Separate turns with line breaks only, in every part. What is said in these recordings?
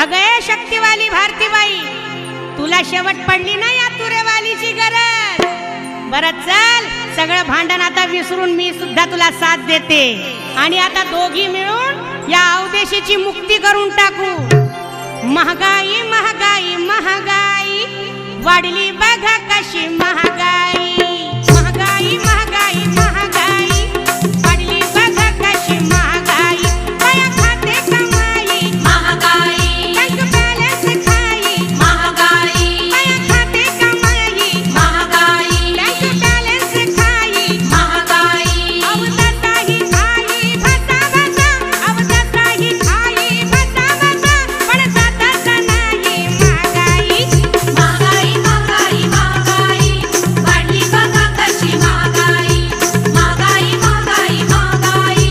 अगं शक्तिवाली भारतीबाई, तुला शेवट पडली ना या तुरेवालीची गरज. बरं चल, सगळं भांडण आता विसरून मी सुद्धा तुला साथ देते आणि आता दोघी मिळून या अवदेशीची मुक्ती करून टाकू. महागाई महागाई महागाई वाढली बघा कशी महागाई. महागाई महागाई महागाई वाढली बघा कशी महागाई. बया खाते कमाई महागाई, बँक बॅलन्स खाई महागाई. बया खाते कमाई महागाई, बँक बॅलन्स खाई महागाई. अवदसाही खाई भसा भसा, अवदसाही खाई भसा भसा, पण जातच नाही महागाई.
महागाई महागाई महागाई वाढली बघा कशी महागाई. महागाई महागाई महागाई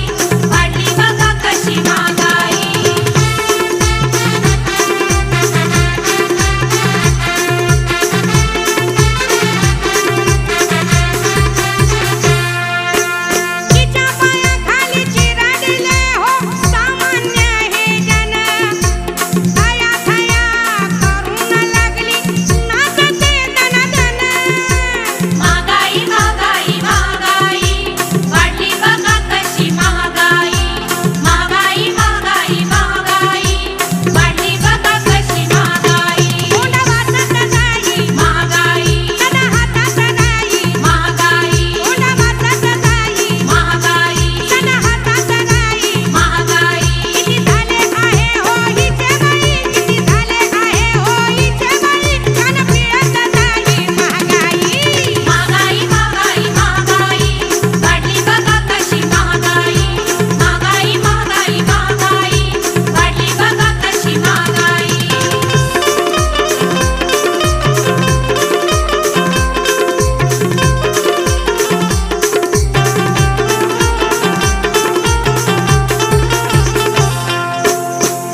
वाढली बघा कशी महागाई.
तिच्या पायाखाली चिरडले हो सामान्य हे जन. थया थया करून लागली नाचते दणदण.
महागाई महागाई महागाई वाढली बघा कशी महागाई. महागाई महागाई महागाई वाढली बघा कशी महागाई.
तोंड वाचत जाई
महागाई
तन हातात नाही.
महागाई
तोंड वाचत जाई
महागाई
तन हातात नाही.
महागाई.
किती झाले आहे हो हिचे बाई, किती झाले आहे हो हिचे बाई, कान पिळत जाई महागाई.
महागाई महागाई महागाई वाढली बघा कशी महागाई. महागाई महागाई महागाई वाढली बघा कशी महागाई.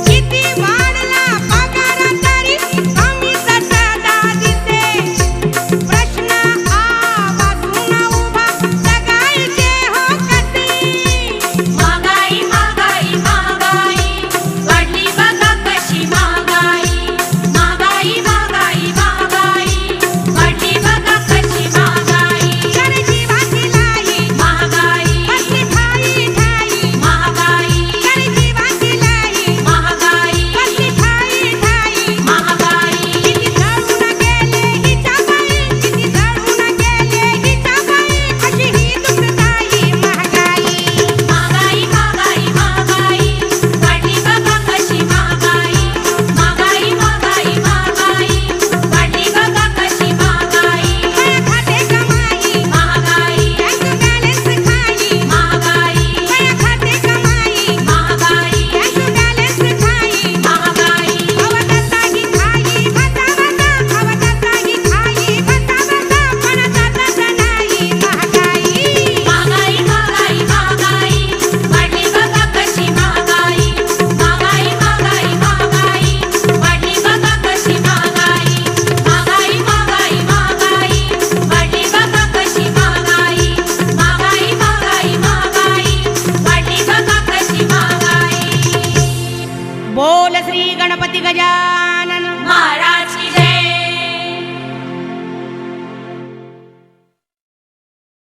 किती वाढला पगार तरी कमीच सदा दिसे. प्रश्न हा वाचून उभा जगायचे हो कसे.
महागाई महागाई महागाई वाढली बघा कशी महागाई. महागाई महागाई महागाई वाढली बघा कशी महागाई.
तर जीवाची लाई
महागाई
बसली ठाई ठाई.
महागाई
तर जीवाची लाई
महागाई
बसली ठाई ठाई.
महागाई.
किती जळून गेले हिच्या बाई, किती जळून गेले हिच्या बाई, अशी ही दुःखदायी महागाई.
महागाई महागाई महागाई वाढली बघा कशी महागाई. महागाई महागाई महागाई वाढली बघा कशी महागाई.
बया खाते कमाई
महागाई
बँक बॅलन्स खाई.
महागाई
बया खाते कमाई
महागाई
बँक बॅलन्स खाई.
महागाई.
अवदसाही खाई भसा भसा, अवदसाही खाई भसा भसा, पण जातच नाही महागाई.
महागाई महागाई महागाई वाढली बघा कशी महागाई. महागाई महागाई महागाई वाढली बघा कशी महागाई. महागाई महागाई महागाई वाढली बघा कशी महागाई. महागाई महागाई महागाई वाढली बघा कशी महागाई.
बोल श्री गणपती गजा